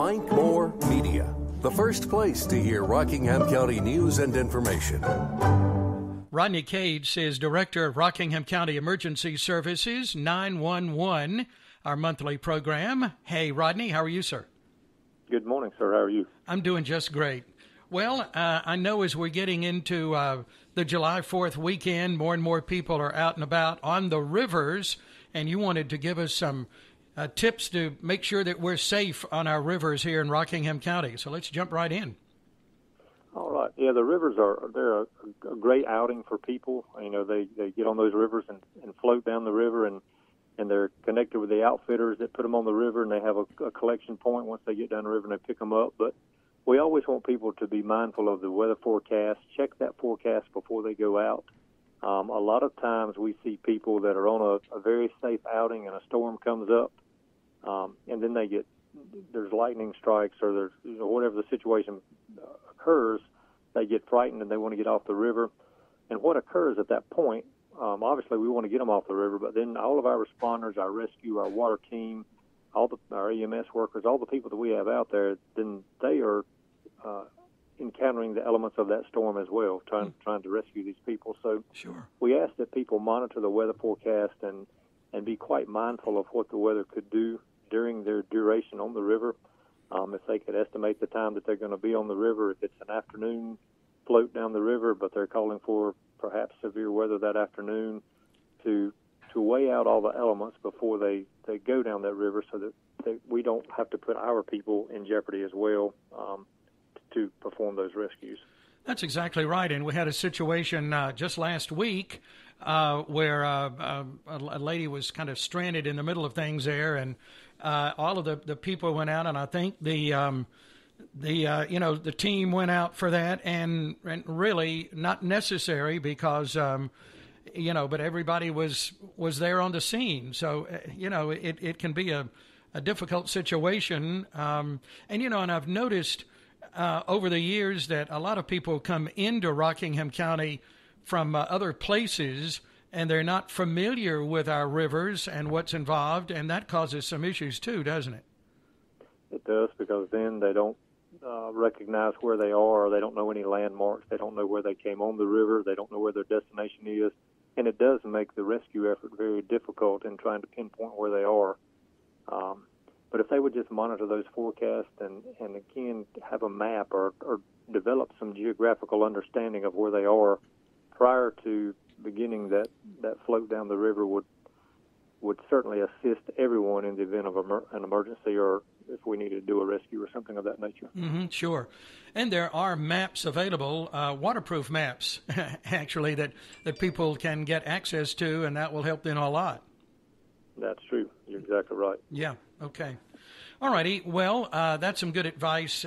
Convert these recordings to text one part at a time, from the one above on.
Mike Moore Media, the first place to hear Rockingham County news and information. Rodney Cage is Director of Rockingham County Emergency Services 911, our monthly program. Hey, Rodney, how are you, sir? Good morning, sir. How are you? I'm doing just great. Well, I know as we're getting into the July 4th weekend, more and more people are out and about on the rivers, and you wanted to give us some tips to make sure that we're safe on our rivers here in Rockingham County. So let's jump right in. All right. Yeah, the rivers they're a great outing for people. You know, they get on those rivers and float down the river, and they're connected with the outfitters that put them on the river, and they have a collection point once they get down the river and they pick them up. But we always want people to be mindful of the weather forecast. Check that forecast before they go out. A lot of times we see people that are on a very safe outing and a storm comes up, and then there's lightning strikes or there's whatever the situation occurs, they get frightened and they want to get off the river. And what occurs at that point, obviously we want to get them off the river, but then all of our responders, our rescue, our water team, our EMS workers, all the people that we have out there, then they are encountering the elements of that storm as well, trying to rescue these people. So sure, we ask that people monitor the weather forecast and be quite mindful of what the weather could do during their duration on the river. If they could estimate the time that they're going to be on the river, if it's an afternoon float down the river, but they're calling for perhaps severe weather that afternoon, to weigh out all the elements before they go down that river so that we don't have to put our people in jeopardy as well to perform those rescues. That's exactly right. And we had a situation just last week where a lady was kind of stranded in the middle of things there, and all of the people went out, and I think the team went out for that, and really not necessary because but everybody was there on the scene. So it can be a difficult situation, and I've noticed over the years that a lot of people come into Rockingham County from other places, and they're not familiar with our rivers and what's involved, and that causes some issues too, doesn't it? It does, because then they don't recognize where they are. They don't know any landmarks. They don't know where they came on the river. They don't know where their destination is, and it does make the rescue effort very difficult in trying to pinpoint where they are. But if they would just monitor those forecasts and again have a map or develop some geographical understanding of where they are prior to beginning that float down the river, would certainly assist everyone in the event of an emergency, or if we needed to do a rescue or something of that nature. Mm-hmm, sure. And there are maps available, waterproof maps, actually, that people can get access to, and that will help them a lot. That's true. You're exactly right. Yeah, okay. All righty. Well, that's some good advice.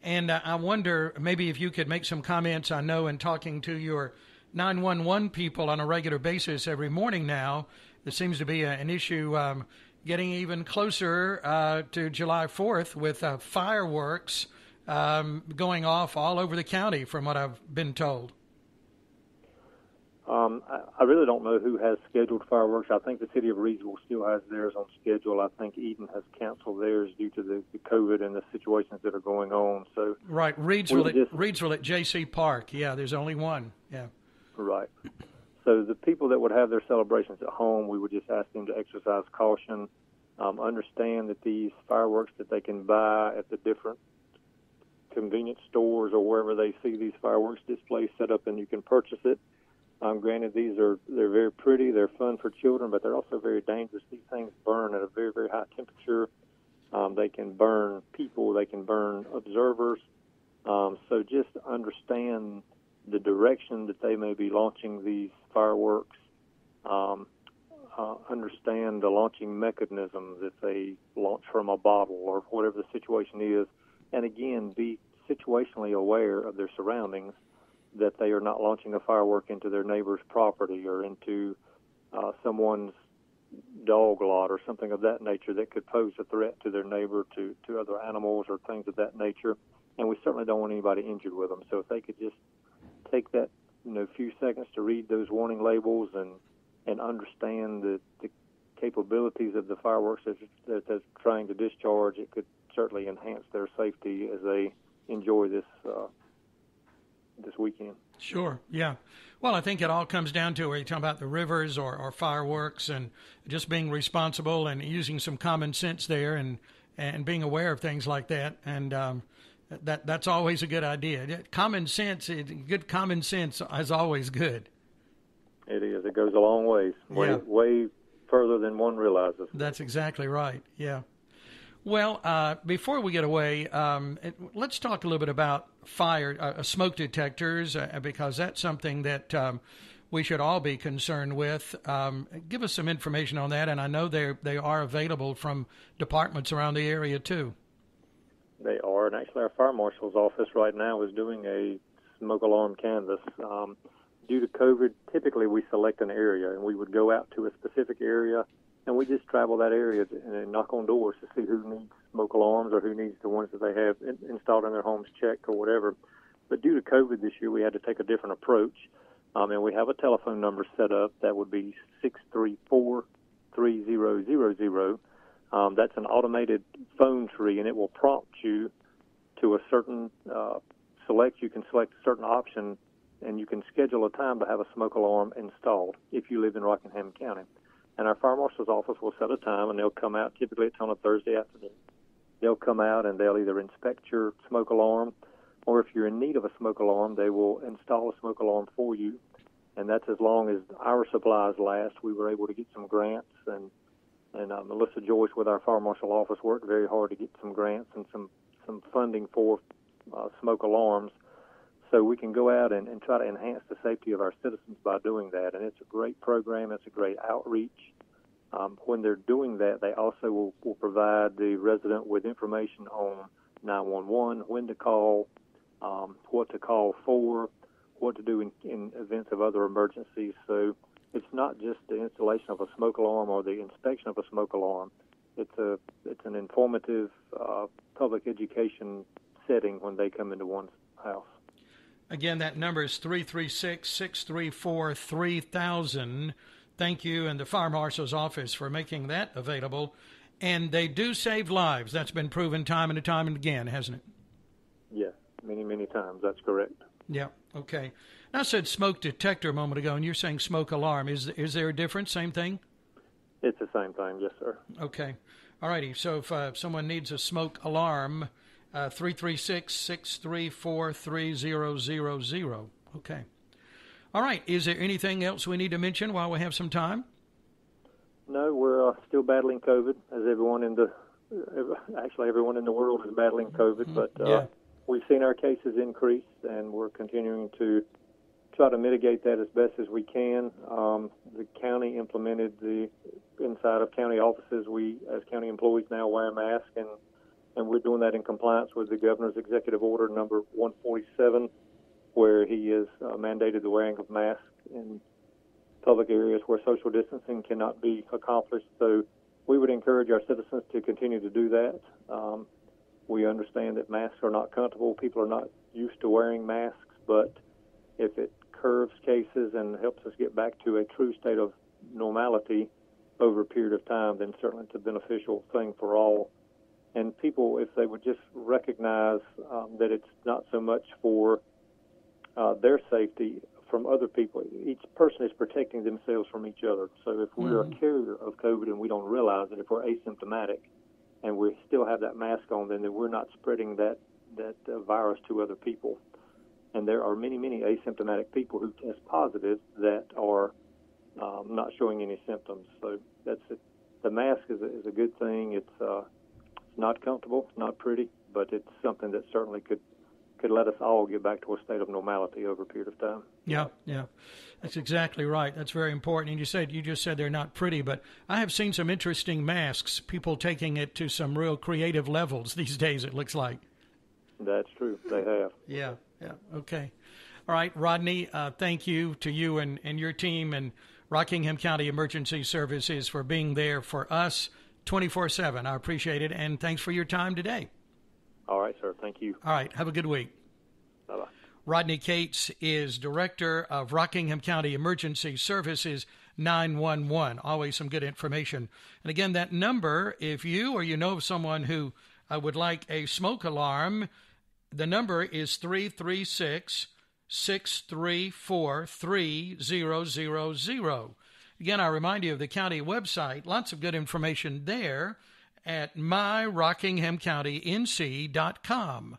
And I wonder maybe if you could make some comments. I know in talking to your 911 people on a regular basis every morning now, there seems to be an issue getting even closer to July 4th with fireworks going off all over the county, from what I've been told. I really don't know who has scheduled fireworks. I think the city of Reidsville still has theirs on schedule. I think Eden has canceled theirs due to the COVID and the situations that are going on. So right, Reidsville at J.C. Park. Yeah, there's only one. Yeah. Right. So the people that would have their celebrations at home, we would just ask them to exercise caution, understand that these fireworks that they can buy at the different convenience stores or wherever they see these fireworks displays set up, and you can purchase it. Granted, they're very pretty, they're fun for children, but they're also very dangerous. These things burn at a very, very high temperature. They can burn people, they can burn observers. So just understand the direction that they may be launching these fireworks. Understand the launching mechanisms if they launch from a bottle or whatever the situation is. And again, be situationally aware of their surroundings, that they are not launching a firework into their neighbor's property or into someone's dog lot or something of that nature that could pose a threat to their neighbor, to other animals or things of that nature. And we certainly don't want anybody injured with them. So if they could just take that few seconds to read those warning labels and understand the capabilities of the fireworks that they're trying to discharge, it could certainly enhance their safety as they enjoy this weekend. Sure, yeah. Well, I think it all comes down to, are you talking about the rivers or fireworks, and just being responsible and using some common sense there, and being aware of things like that, and that's always a good idea. Common sense, good common sense is always good. It is. It goes a long ways, way further than one realizes. That's exactly right, yeah. Well, before we get away, let's talk a little bit about smoke detectors, because that's something that we should all be concerned with. Give us some information on that, and I know they are available from departments around the area too. They are, and actually our fire marshal's office right now is doing a smoke alarm canvass. Due to COVID, typically we select an area, and we would go out to a specific area, and we just travel that area and knock on doors to see who needs smoke alarms or who needs the ones that they have installed in their homes checked or whatever. But due to COVID this year, we had to take a different approach, and we have a telephone number set up that would be 634-3000. That's an automated phone tree, and it will prompt you to a certain you can select a certain option, and you can schedule a time to have a smoke alarm installed if you live in Rockingham County. And our fire marshal's office will set a time, and they'll come out. Typically, it's on a Thursday afternoon. They'll come out, and they'll either inspect your smoke alarm, or if you're in need of a smoke alarm, they will install a smoke alarm for you. And that's as long as our supplies last. We were able to get some grants, and Melissa Joyce with our fire marshal office worked very hard to get some grants and some funding for smoke alarms, so we can go out and try to enhance the safety of our citizens by doing that. And it's a great program. It's a great outreach. When they're doing that, they also will provide the resident with information on 911, when to call, what to call for, what to do in events of other emergencies. So it's not just the installation of a smoke alarm or the inspection of a smoke alarm. It's an informative public education setting when they come into one's house. Again, that number is 336-634-3000. Thank you and the Fire Marshal's office for making that available. And they do save lives. That's been proven time and time and again, hasn't it? Yes, many, many times. That's correct. Yeah, okay. I said smoke detector a moment ago, and you're saying smoke alarm. Is there a difference? Same thing? It's the same thing, yes, sir. Okay. All righty. So if someone needs a smoke alarm, 336-634-3000. Okay. All right. Is there anything else we need to mention while we have some time? No, we're still battling COVID, as everyone in the world is battling COVID. But we've seen our cases increase, and we're continuing to try to mitigate that as best as we can. The county implemented inside of county offices, we as county employees now wear a mask, and we're doing that in compliance with the governor's executive order number 147, where he has mandated the wearing of masks in public areas where social distancing cannot be accomplished. So we would encourage our citizens to continue to do that. We understand that masks are not comfortable. People are not used to wearing masks, but if it curbs cases and helps us get back to a true state of normality over a period of time, then certainly it's a beneficial thing for all. And people, if they would just recognize that it's not so much for their safety from other people. Each person is protecting themselves from each other. So if we're a carrier of COVID and we don't realize it, if we're asymptomatic and we still have that mask on, then we're not spreading that virus to other people. And there are many, many asymptomatic people who test positive that are not showing any symptoms. So that's it. The mask is a good thing. It's not comfortable, it's not pretty, but it's something that certainly could let us all get back to a state of normality over a period of time. Yeah, that's exactly right. That's very important. And you just said they're not pretty, but I have seen some interesting masks. People taking it to some real creative levels these days. It looks like. That's true. They have. Yeah. Okay. All right, Rodney. Thank you to you and your team and Rockingham County Emergency Services for being there for us 24/7. I appreciate it, and thanks for your time today. All right, sir. Thank you. All right. Have a good week. Bye-bye. Rodney Cates is Director of Rockingham County Emergency Services 911. Always some good information. And again, that number, if you or you know of someone who would like a smoke alarm, the number is 336-634-3000. Again, I remind you of the county website. Lots of good information there at myrockinghamcountync.com.